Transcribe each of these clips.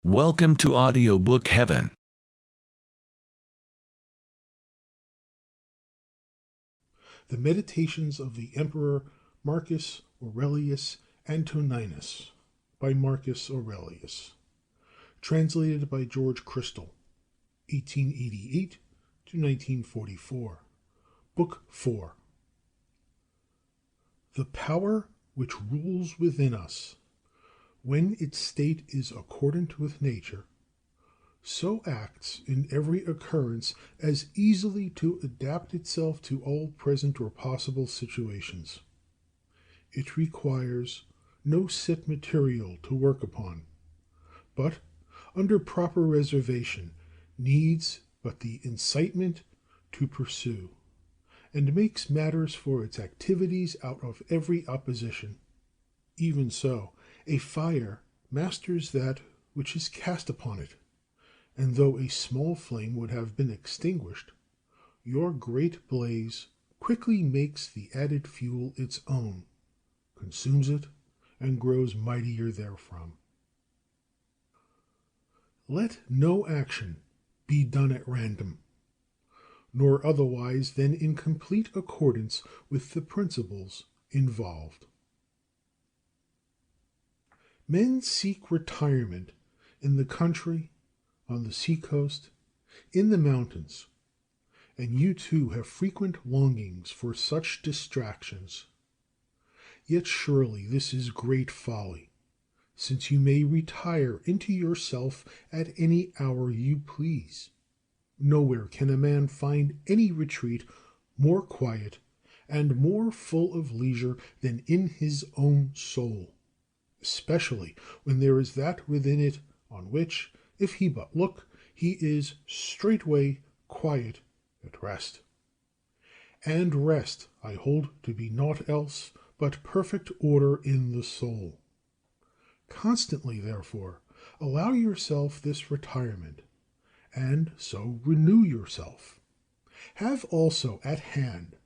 Welcome to Audiobook Heaven. The Meditations of the Emperor Marcus Aurelius Antoninus by Marcus Aurelius. Translated by George Crystal, 1888 to 1944. Book 4. The power which rules within us, when its state is accordant with nature, so acts in every occurrence as easily to adapt itself to all present or possible situations. It requires no set material to work upon, but, under proper reservation, needs but the incitement to pursue, and makes matters for its activities out of every opposition. Even so, a fire masters that which is cast upon it, and though a small flame would have been extinguished, your great blaze quickly makes the added fuel its own, consumes it, and grows mightier therefrom. Let no action be done at random, nor otherwise than in complete accordance with the principles involved. Men seek retirement in the country, on the seacoast, in the mountains, and you too have frequent longings for such distractions. Yet surely this is great folly, since you may retire into yourself at any hour you please. Nowhere can a man find any retreat more quiet and more full of leisure than in his own soul, especially when there is that within it on which, if he but look, he is straightway quiet at rest. And rest I hold to be naught else but perfect order in the soul. Constantly, therefore, allow yourself this retirement, and so renew yourself. Have also at hand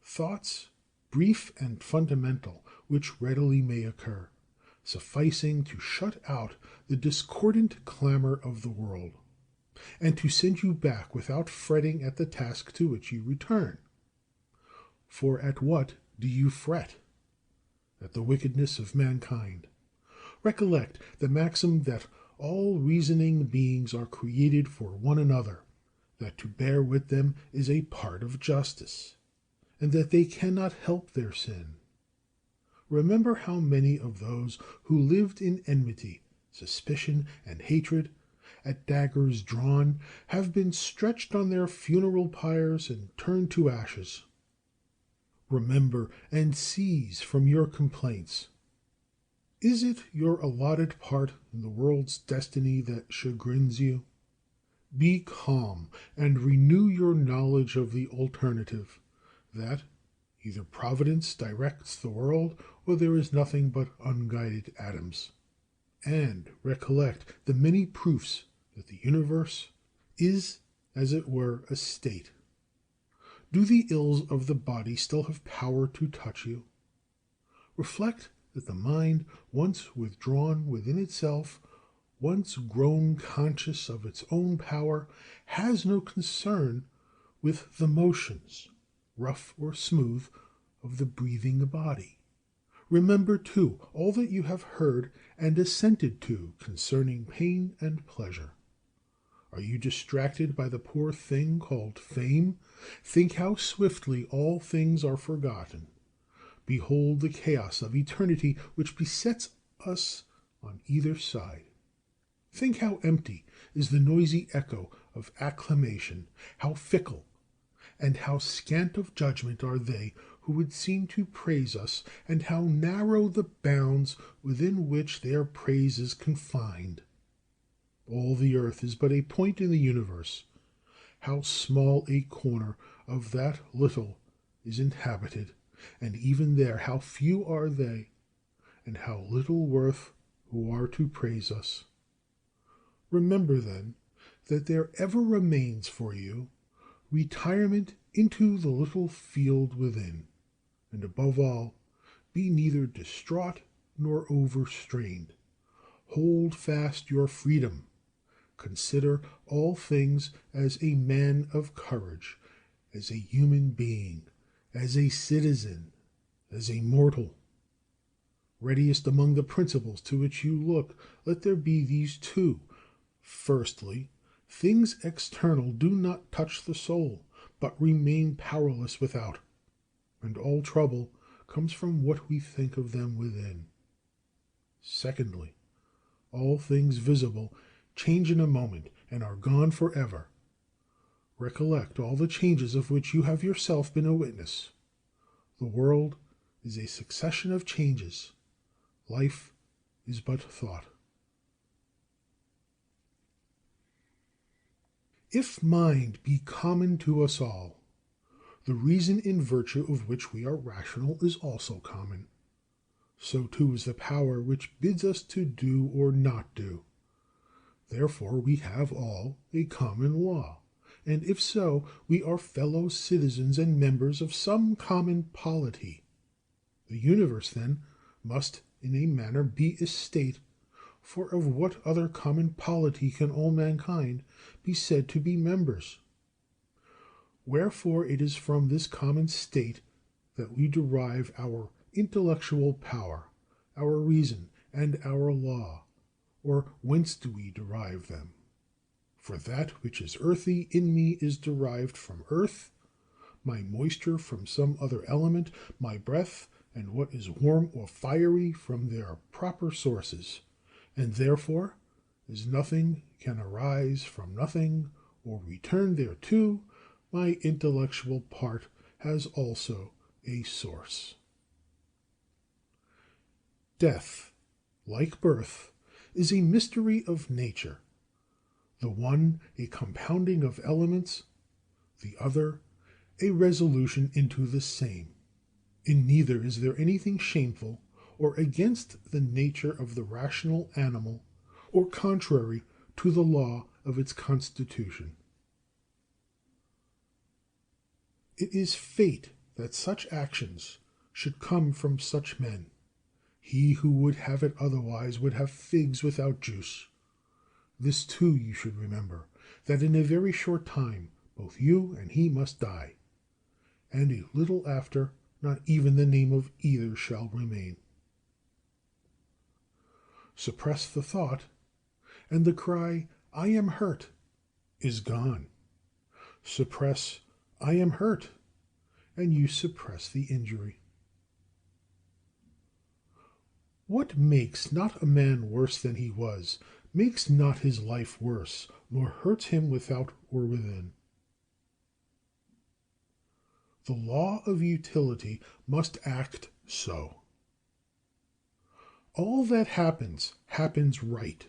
thoughts brief and fundamental, which readily may occur, sufficing to shut out the discordant clamor of the world, and to send you back without fretting at the task to which you return. For at what do you fret? At the wickedness of mankind. Recollect the maxim that all reasoning beings are created for one another, that to bear with them is a part of justice, and that they cannot help their sin. Remember how many of those who lived in enmity, suspicion, and hatred, at daggers drawn, have been stretched on their funeral pyres and turned to ashes. Remember and cease from your complaints. Is it your allotted part in the world's destiny that chagrins you? Be calm and renew your knowledge of the alternative, that either Providence directs the world, or there is nothing but unguided atoms. And recollect the many proofs that the universe is, as it were, a state. Do the ills of the body still have power to touch you? Reflect that the mind, once withdrawn within itself, once grown conscious of its own power, has no concern with the motions, rough or smooth, of the breathing body. Remember, too, all that you have heard and assented to concerning pain and pleasure. Are you distracted by the poor thing called fame? Think how swiftly all things are forgotten. Behold the chaos of eternity which besets us on either side. Think how empty is the noisy echo of acclamation, how fickle and how scant of judgment are they who would seem to praise us, and how narrow the bounds within which their praise is confined. All the earth is but a point in the universe. How small a corner of that little is inhabited, and even there how few are they, and how little worth who are to praise us. Remember, then, that there ever remains for you retirement into the little field within, and above all, be neither distraught nor overstrained. Hold fast your freedom. Consider all things as a man of courage, as a human being, as a citizen, as a mortal. Readiest among the principles to which you look, let there be these two. Firstly, things external do not touch the soul, but remain powerless without, and all trouble comes from what we think of them within. Secondly, all things visible change in a moment and are gone forever. Recollect all the changes of which you have yourself been a witness. The world is a succession of changes. Life is but thought. If mind be common to us all, the reason in virtue of which we are rational is also common. So too is the power which bids us to do or not do. Therefore we have all a common law, and if so, we are fellow citizens and members of some common polity. The universe, then, must in a manner be a state, for of what other common polity can all mankind be said to be members? Wherefore it is from this common state that we derive our intellectual power, our reason, and our law. Or whence do we derive them? For that which is earthy in me is derived from earth, my moisture from some other element, my breath and what is warm or fiery from their proper sources, and therefore, as nothing can arise from nothing or return thereto, my intellectual part has also a source. Death, like birth, is a mystery of nature, the one a compounding of elements, the other a resolution into the same. In neither is there anything shameful or against the nature of the rational animal, or contrary to the law of its constitution. It is fate that such actions should come from such men. He who would have it otherwise would have figs without juice. This too you should remember, that in a very short time both you and he must die, and a little after not even the name of either shall remain. Suppress the thought, and the cry, "I am hurt," is gone. Suppress, "I am hurt," and you suppress the injury. What makes not a man worse than he was, makes not his life worse, nor hurts him without or within. The law of utility must act so. All that happens, happens right.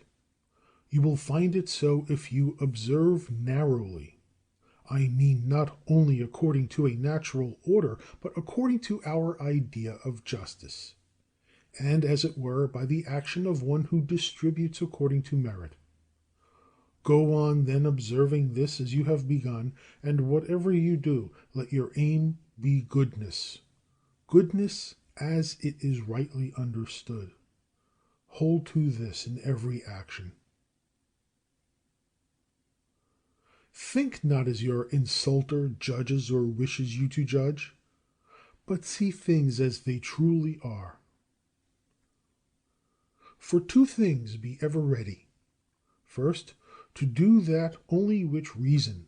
You will find it so if you observe narrowly. I mean not only according to a natural order, but according to our idea of justice, and as it were by the action of one who distributes according to merit. Go on then observing this as you have begun, and whatever you do, let your aim be goodness. Goodness as it is rightly understood. Hold to this in every action. Think not as your insulter judges or wishes you to judge, but see things as they truly are. For two things be ever ready. First, to do that only which reason,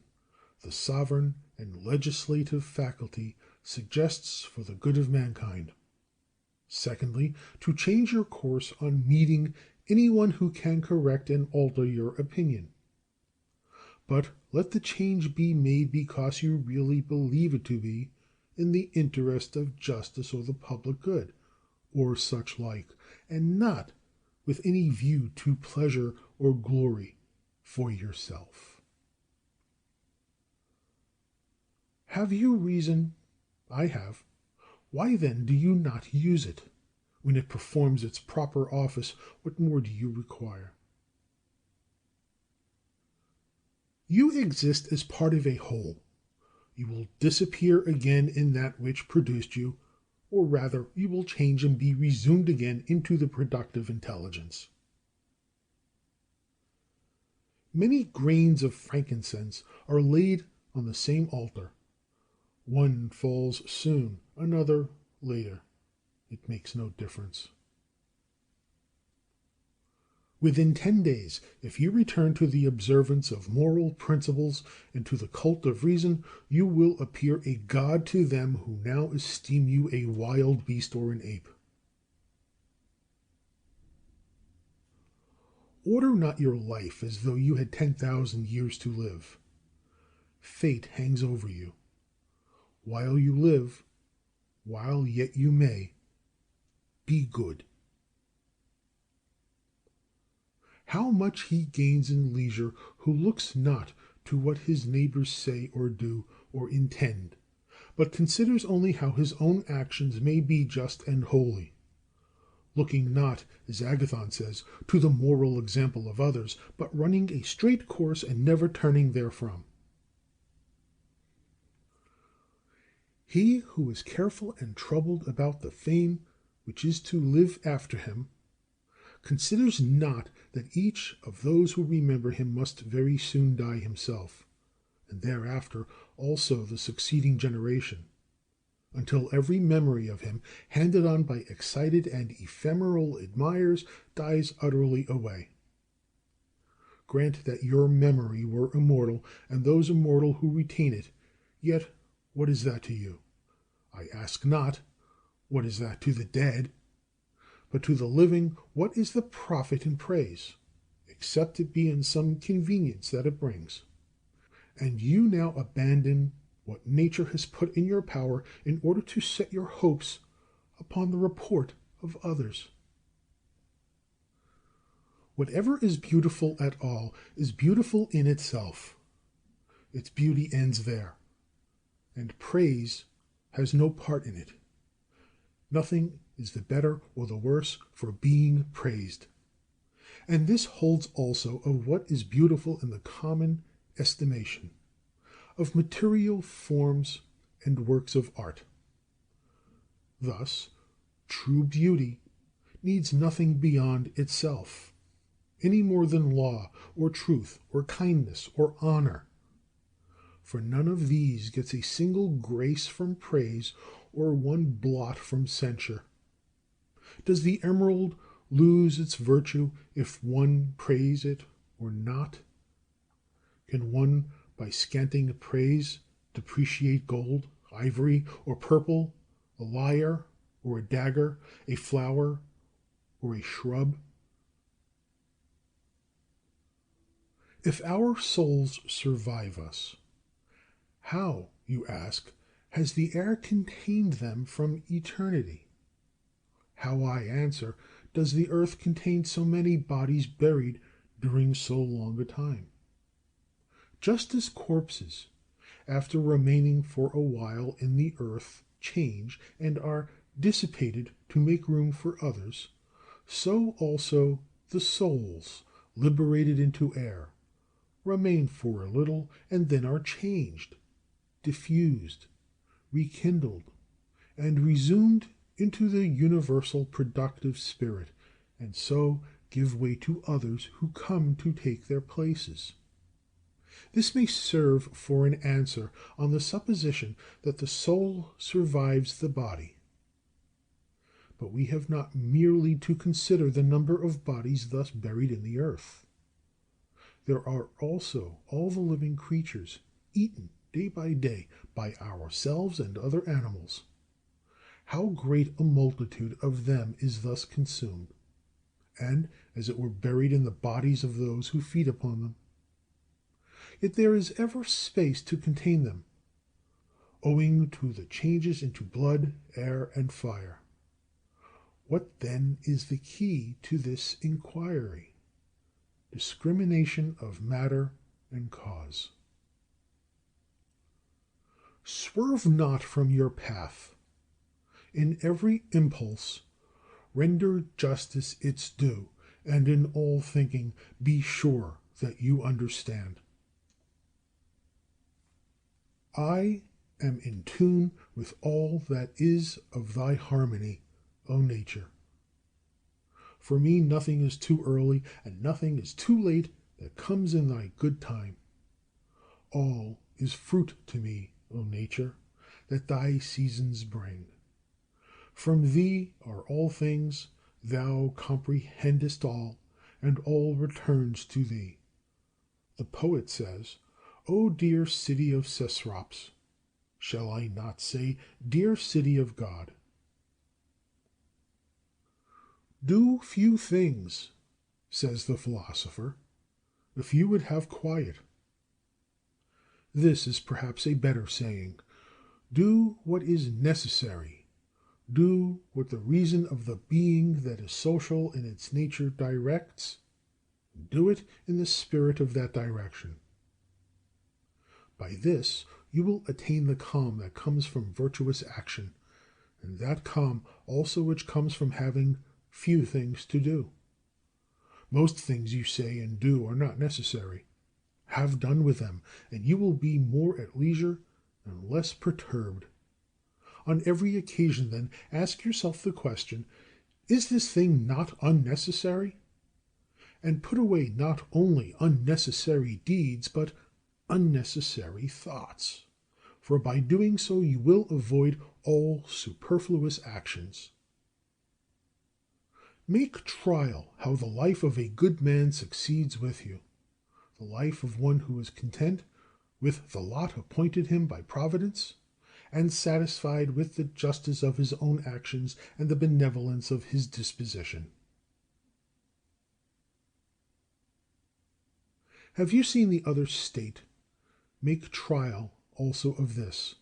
the sovereign and legislative faculty, suggests for the good of mankind. Secondly, to change your course on meeting any one who can correct and alter your opinion. But let the change be made because you really believe it to be in the interest of justice or the public good, or such like, and not with any view to pleasure or glory for yourself. Have you reason? I have. Why then do you not use it? When it performs its proper office, what more do you require? You exist as part of a whole. You will disappear again in that which produced you, or rather you will change and be resumed again into the productive intelligence. Many grains of frankincense are laid on the same altar. One falls soon, another later. It makes no difference. Within 10 days, if you return to the observance of moral principles and to the cult of reason, you will appear a god to them who now esteem you a wild beast or an ape. Order not your life as though you had 10,000 years to live. Fate hangs over you. While you live, while yet you may, be good. How much he gains in leisure who looks not to what his neighbors say or do or intend, but considers only how his own actions may be just and holy, looking not, as Agathon says, to the moral example of others, but running a straight course and never turning therefrom. He who is careful and troubled about the fame which is to live after him, considers not that each of those who remember him must very soon die himself, and thereafter also the succeeding generation, until every memory of him, handed on by excited and ephemeral admirers, dies utterly away. Grant that your memory were immortal, and those immortal who retain it, yet what is that to you? I ask not, what is that to the dead? But to the living, what is the profit in praise, except it be in some convenience that it brings? And you now abandon what nature has put in your power in order to set your hopes upon the report of others. Whatever is beautiful at all is beautiful in itself. Its beauty ends there, and praise has no part in it. Nothing is the better or the worse for being praised. And this holds also of what is beautiful in the common estimation, of material forms and works of art. Thus, true beauty needs nothing beyond itself, any more than law or truth or kindness or honor. For none of these gets a single grace from praise or one blot from censure. Does the emerald lose its virtue if one praise it or not? Can one by scanting praise depreciate gold, ivory, or purple, a lyre, or a dagger, a flower, or a shrub? If our souls survive us, how, you ask, has the air contained them from eternity? How, I answer, does the earth contain so many bodies buried during so long a time? Just as corpses, after remaining for a while in the earth, change and are dissipated to make room for others, so also the souls, liberated into air, remain for a little and then are changed, diffused, rekindled, and resumed into the universal productive spirit, and so give way to others who come to take their places. This may serve for an answer on the supposition that the soul survives the body. But we have not merely to consider the number of bodies thus buried in the earth. There are also all the living creatures, eaten day by day by ourselves and other animals. How great a multitude of them is thus consumed, and as it were buried in the bodies of those who feed upon them. Yet there is ever space to contain them, owing to the changes into blood, air, and fire. What then is the key to this inquiry? Discrimination of matter and cause. Swerve not from your path. In every impulse render justice its due, and in all thinking be sure that you understand. I am in tune with all that is of thy harmony, O nature. For me nothing is too early and nothing is too late that comes in thy good time. All is fruit to me, O nature, that thy seasons bring. From thee are all things, thou comprehendest all, and all returns to thee. The poet says, O dear city of Cecrops, shall I not say, dear city of God? Do few things, says the philosopher, if you would have quiet. This is perhaps a better saying. Do what is necessary. Do what the reason of the being that is social in its nature directs. Do it in the spirit of that direction. By this you will attain the calm that comes from virtuous action, and that calm also which comes from having few things to do. Most things you say and do are not necessary. Have done with them, and you will be more at leisure and less perturbed. On every occasion, then, ask yourself the question, is this thing not unnecessary? And put away not only unnecessary deeds, but unnecessary thoughts, for by doing so you will avoid all superfluous actions. Make trial how the life of a good man succeeds with you, the life of one who is content with the lot appointed him by Providence, and satisfied with the justice of his own actions and the benevolence of his disposition. Have you seen the other state? Make trial also of this.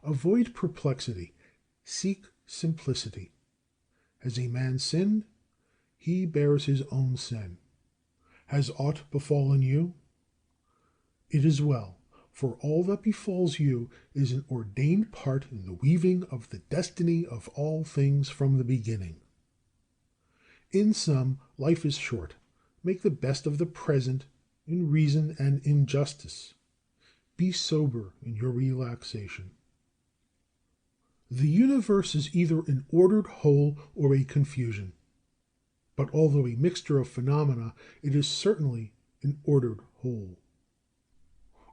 Avoid perplexity. Seek simplicity. Has a man sinned? He bears his own sin. Has aught befallen you? It is well, for all that befalls you is an ordained part in the weaving of the destiny of all things from the beginning. In sum, life is short. Make the best of the present in reason and in justice. Be sober in your relaxation. The universe is either an ordered whole or a confusion. But although a mixture of phenomena, it is certainly an ordered whole.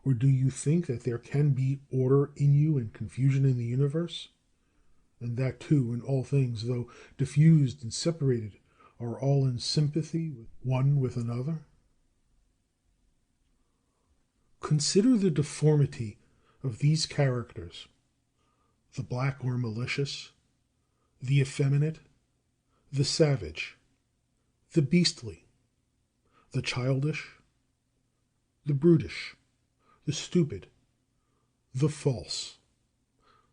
Or do you think that there can be order in you and confusion in the universe? And that too in all things, though diffused and separated, are all in sympathy one with another? Consider the deformity of these characters, the black or malicious, the effeminate, the savage, the beastly, the childish, the brutish, the stupid, the false,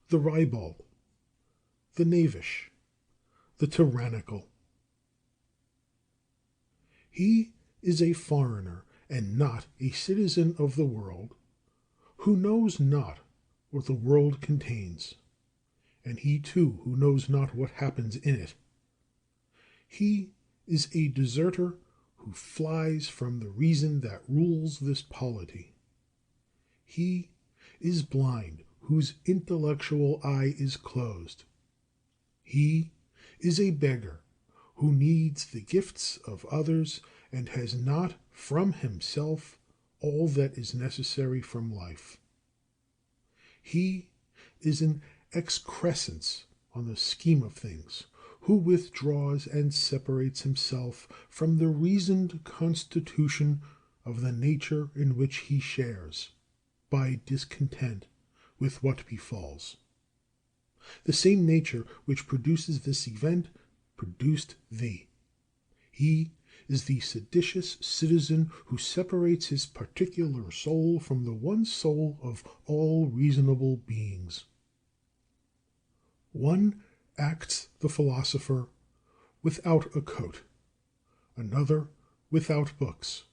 the ribald, the knavish, the tyrannical. He is a foreigner and not a citizen of the world, who knows not what the world contains, and he too who knows not what happens in it. He is a deserter who flies from the reason that rules this polity. He is blind whose intellectual eye is closed. He is a beggar who needs the gifts of others and has not from himself all that is necessary from life. He is an excrescence on the scheme of things, who withdraws and separates himself from the reasoned constitution of the nature in which he shares, by discontent with what befalls. The same nature which produces this event produced thee. He is the seditious citizen who separates his particular soul from the one soul of all reasonable beings. One acts the philosopher without a coat, another without books,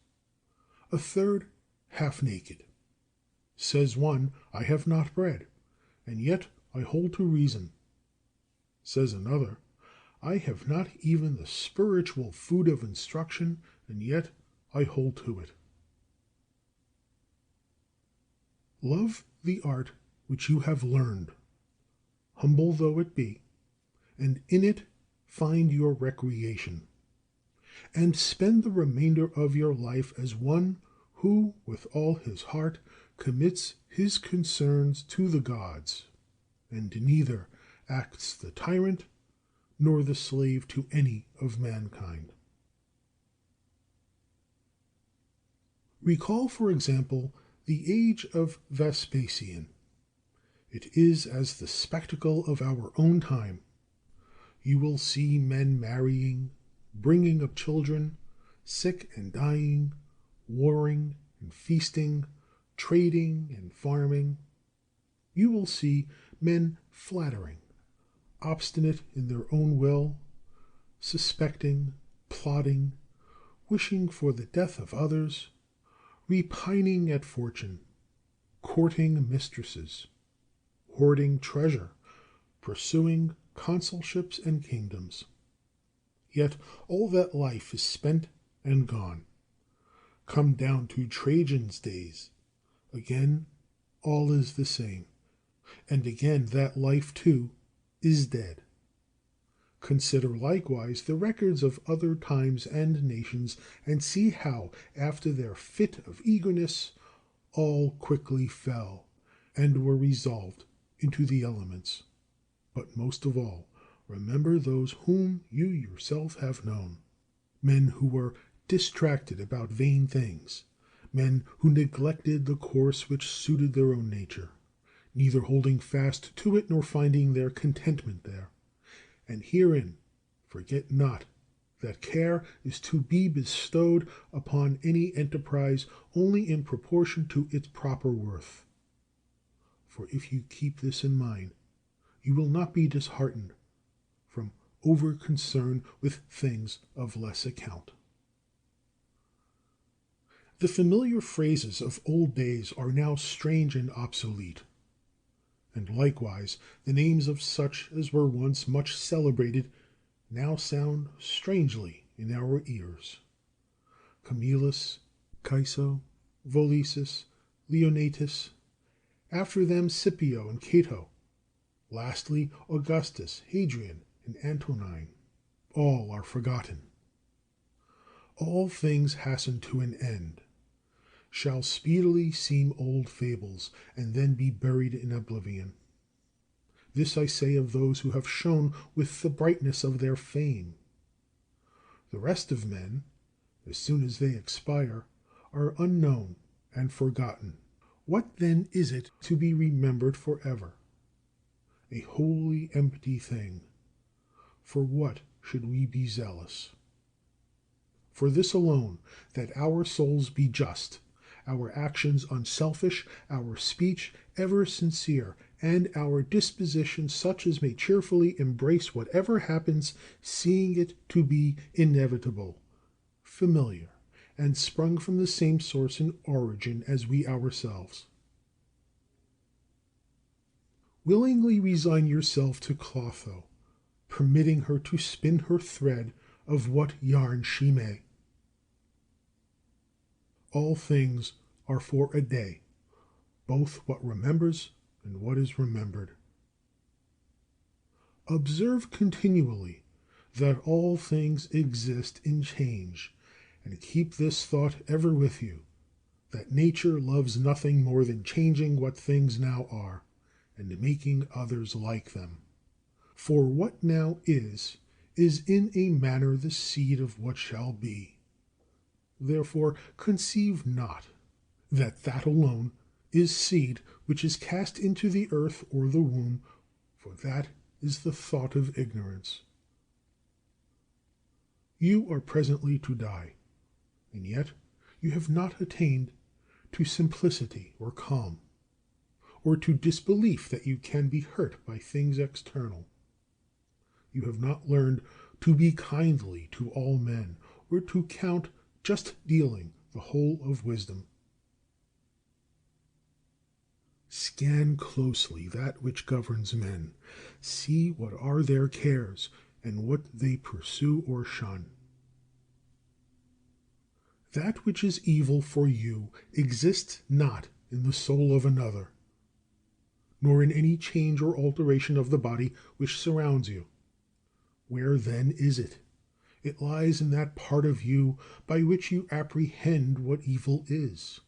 a third half naked. Says one, I have not bread, and yet I hold to reason. Says another, I have not even the spiritual food of instruction, and yet I hold to it. Love the art which you have learned, humble though it be, and in it find your recreation, and spend the remainder of your life as one who with all his heart commits his concerns to the gods, and neither acts the tyrant nor the slave to any of mankind. Recall, for example, the age of Vespasian. It is as the spectacle of our own time. You will see men marrying, bringing up children, sick and dying, warring and feasting, trading and farming. You will see men flattering, obstinate in their own will, suspecting, plotting, wishing for the death of others, repining at fortune, courting mistresses, hoarding treasure, pursuing consulships and kingdoms. Yet all that life is spent and gone. Come down to Trajan's days. Again, all is the same. And again that life, too, is dead. Consider likewise the records of other times and nations, and see how, after their fit of eagerness, all quickly fell, and were resolved into the elements. But most of all, remember those whom you yourself have known, men who were distracted about vain things, men who neglected the course which suited their own nature, neither holding fast to it nor finding their contentment there. And herein forget not that care is to be bestowed upon any enterprise only in proportion to its proper worth. For if you keep this in mind, you will not be disheartened from over concern with things of less account. The familiar phrases of old days are now strange and obsolete, and likewise the names of such as were once much celebrated now sound strangely in our ears. Camillus, Caeso, Volisus, Leonatus, after them Scipio and Cato, lastly Augustus, Hadrian, and Antonine, all are forgotten. All things hasten to an end, shall speedily seem old fables, and then be buried in oblivion. This I say of those who have shone with the brightness of their fame. The rest of men, as soon as they expire, are unknown and forgotten. What then is it to be remembered forever? A wholly empty thing. For what should we be zealous? For this alone, that our souls be just, our actions unselfish, our speech ever sincere, and our disposition such as may cheerfully embrace whatever happens, seeing it to be inevitable, familiar, and sprung from the same source and origin as we ourselves. Willingly resign yourself to Clotho, permitting her to spin her thread of what yarn she may. All things are for a day, both what remembers and what is remembered. Observe continually that all things exist in change, and keep this thought ever with you, that nature loves nothing more than changing what things now are, and making others like them. For what now is in a manner the seed of what shall be. Therefore conceive not that that alone is seed which is cast into the earth or the womb, for that is the thought of ignorance. You are presently to die, and yet you have not attained to simplicity or calm, or to disbelief that you can be hurt by things external. You have not learned to be kindly to all men, or to count just dealing the whole of wisdom. Scan closely that which governs men. See what are their cares, and what they pursue or shun. That which is evil for you exists not in the soul of another, nor in any change or alteration of the body which surrounds you. Where then is it? It lies in that part of you by which you apprehend what evil is.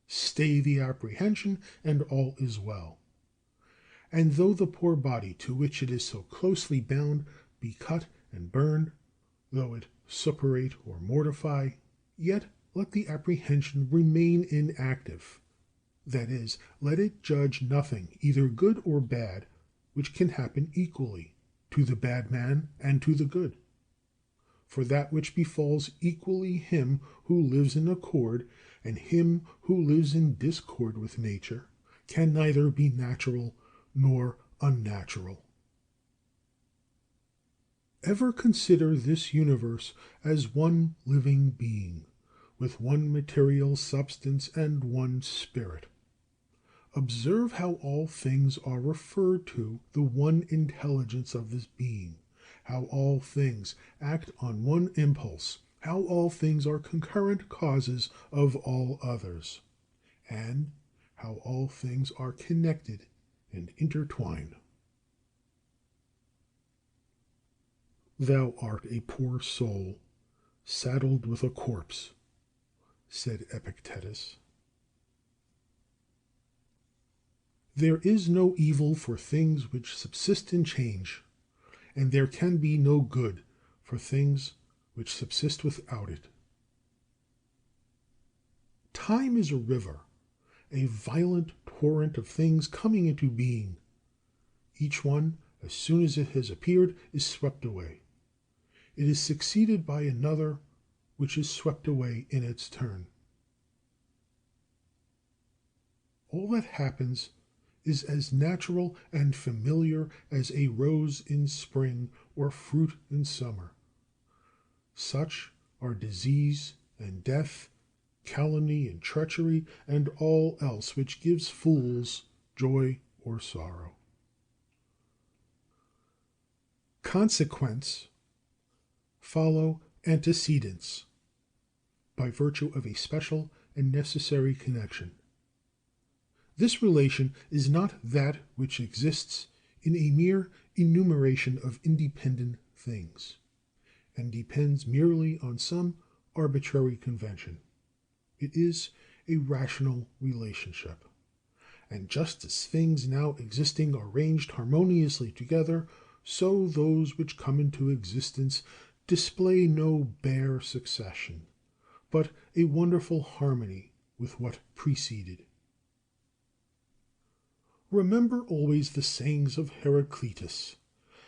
Stay the apprehension, and all is well. And though the poor body to which it is so closely bound be cut and burned, though it suppurate or mortify, yet let the apprehension remain inactive. That is, let it judge nothing, either good or bad, which can happen equally to the bad man and to the good. For that which befalls equally him who lives in accord and him who lives in discord with nature can neither be natural nor unnatural. Ever consider this universe as one living being, with one material substance and one spirit. Observe how all things are referred to the one intelligence of this being, how all things act on one impulse, how all things are concurrent causes of all others, and how all things are connected and intertwined. Thou art a poor soul, saddled with a corpse, said Epictetus. There is no evil for things which subsist in change, and there can be no good for things which subsist without it. Time is a river, a violent torrent of things coming into being. Each one, as soon as it has appeared, is swept away. It is succeeded by another, which is swept away in its turn. All that happens is as natural and familiar as a rose in spring or fruit in summer. Such are disease and death, calumny and treachery, and all else which gives fools joy or sorrow. Consequents follow antecedents by virtue of a special and necessary connection. This relation is not that which exists in a mere enumeration of independent things, and depends merely on some arbitrary convention. It is a rational relationship. And just as things now existing are ranged harmoniously together, so those which come into existence display no bare succession, but a wonderful harmony with what preceded. Remember always the sayings of Heraclitus,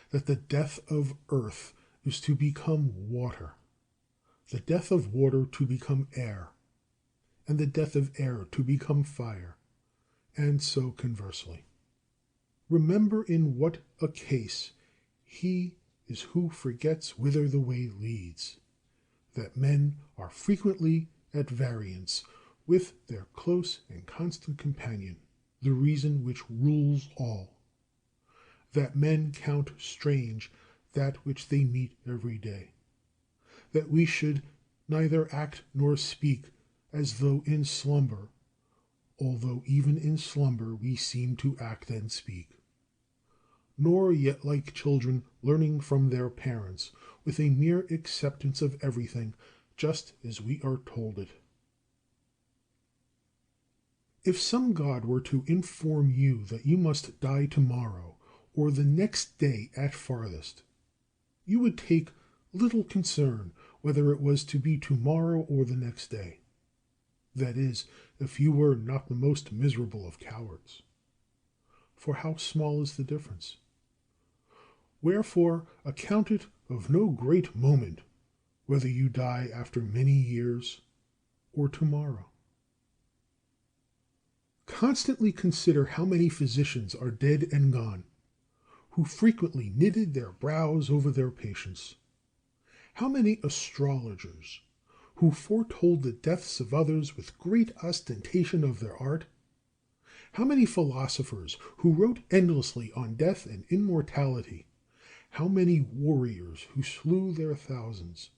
that the death of earth is to become water, the death of water to become air, and the death of air to become fire, and so conversely. Remember in what a case he is who forgets whither the way leads, that men are frequently at variance with their close and constant companion, the reason which rules all, that men count strange that which they meet every day, that we should neither act nor speak as though in slumber, although even in slumber we seem to act and speak, nor yet like children learning from their parents with a mere acceptance of everything just as we are told it. If some god were to inform you that you must die tomorrow, or the next day at farthest, you would take little concern whether it was to be tomorrow or the next day. That is, if you were not the most miserable of cowards. For how small is the difference? Wherefore account it of no great moment whether you die after many years or tomorrow. Constantly consider how many physicians are dead and gone, who frequently knitted their brows over their patients; how many astrologers, who foretold the deaths of others with great ostentation of their art; how many philosophers who wrote endlessly on death and immortality; how many warriors who slew their thousands;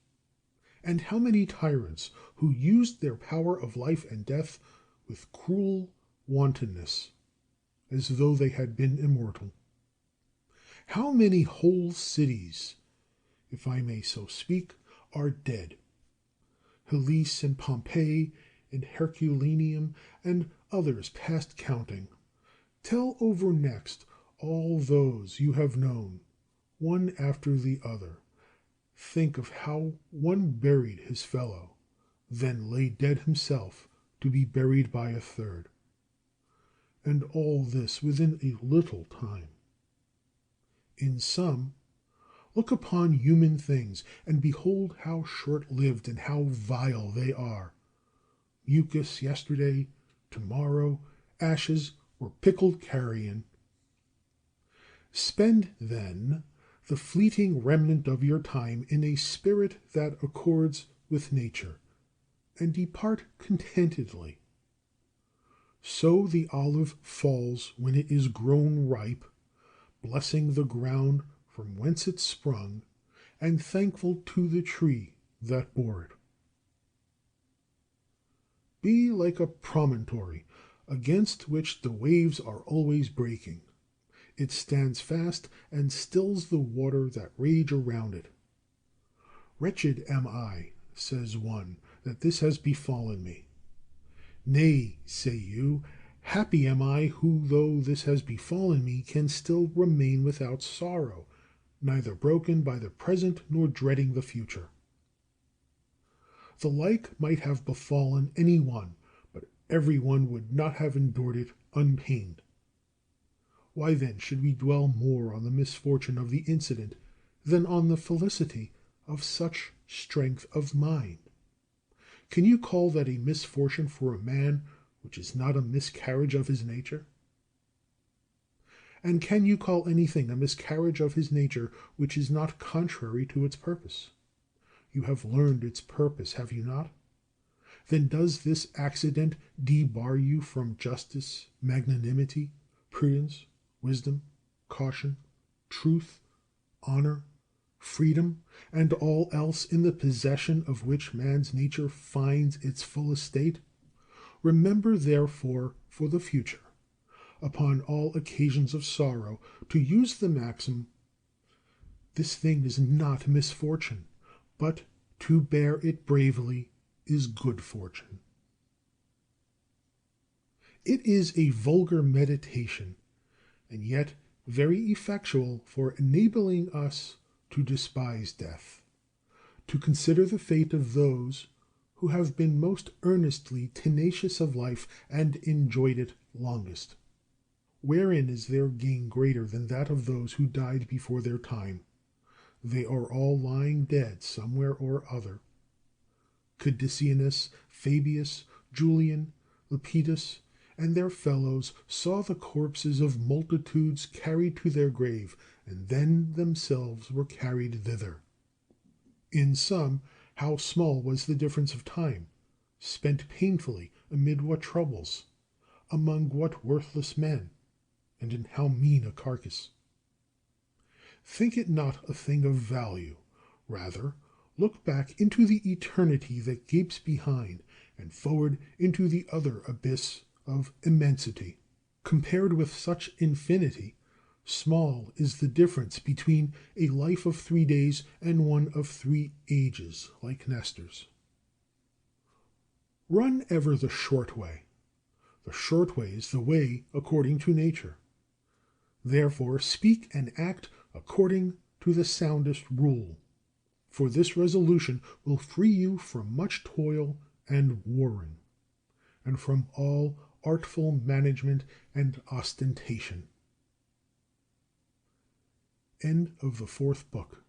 and how many tyrants who used their power of life and death with cruel wantonness, as though they had been immortal. How many whole cities if I may so speak, are dead. Hellas and Pompeii and Herculaneum and others past counting. Tell over next all those you have known, one after the other. Think of how one buried his fellow, then lay dead himself to be buried by a third. And all this within a little time. In sum, look upon human things, and behold how short-lived and how vile they are. Mucus yesterday, tomorrow ashes or pickled carrion. Spend, then, the fleeting remnant of your time in a spirit that accords with nature, and depart contentedly. So the olive falls when it is grown ripe, blessing the ground from whence it sprung, and thankful to the tree that bore it. Be like a promontory against which the waves are always breaking. It stands fast and stills the water that rage around it. Wretched am I, says one, that this has befallen me. Nay, say you, happy am I who, though this has befallen me, can still remain without sorrow, neither broken by the present nor dreading the future. The like might have befallen any one, but every one would not have endured it unpained. Why then should we dwell more on the misfortune of the incident than on the felicity of such strength of mind? Can you call that a misfortune for a man which is not a miscarriage of his nature? And can you call anything a miscarriage of his nature which is not contrary to its purpose? You have learned its purpose, have you not? Then does this accident debar you from justice, magnanimity, prudence, wisdom, caution, truth, honor, freedom, and all else in the possession of which man's nature finds its full estate? Remember, therefore, for the future, upon all occasions of sorrow, to use the maxim, this thing is not misfortune, but to bear it bravely is good fortune. It is a vulgar meditation, and yet very effectual for enabling us to despise death, to consider the fate of those who have been most earnestly tenacious of life and enjoyed it longest. Wherein is their gain greater than that of those who died before their time? They are all lying dead somewhere or other. Cadicianus, Fabius, Julian, Lepidus, and their fellows saw the corpses of multitudes carried to their grave, and then themselves were carried thither. In sum, how small was the difference of time, spent painfully amid what troubles, among what worthless men, and in how mean a carcass! Think it not a thing of value. Rather, look back into the eternity that gapes behind, and forward into the other abyss of immensity. Compared with such infinity, small is the difference between a life of 3 days and one of 3 ages, like Nestor's. Run ever the short way. The short way is the way according to nature. Therefore speak and act according to the soundest rule, for this resolution will free you from much toil and warring, and from all artful management and ostentation. End of the 4th book.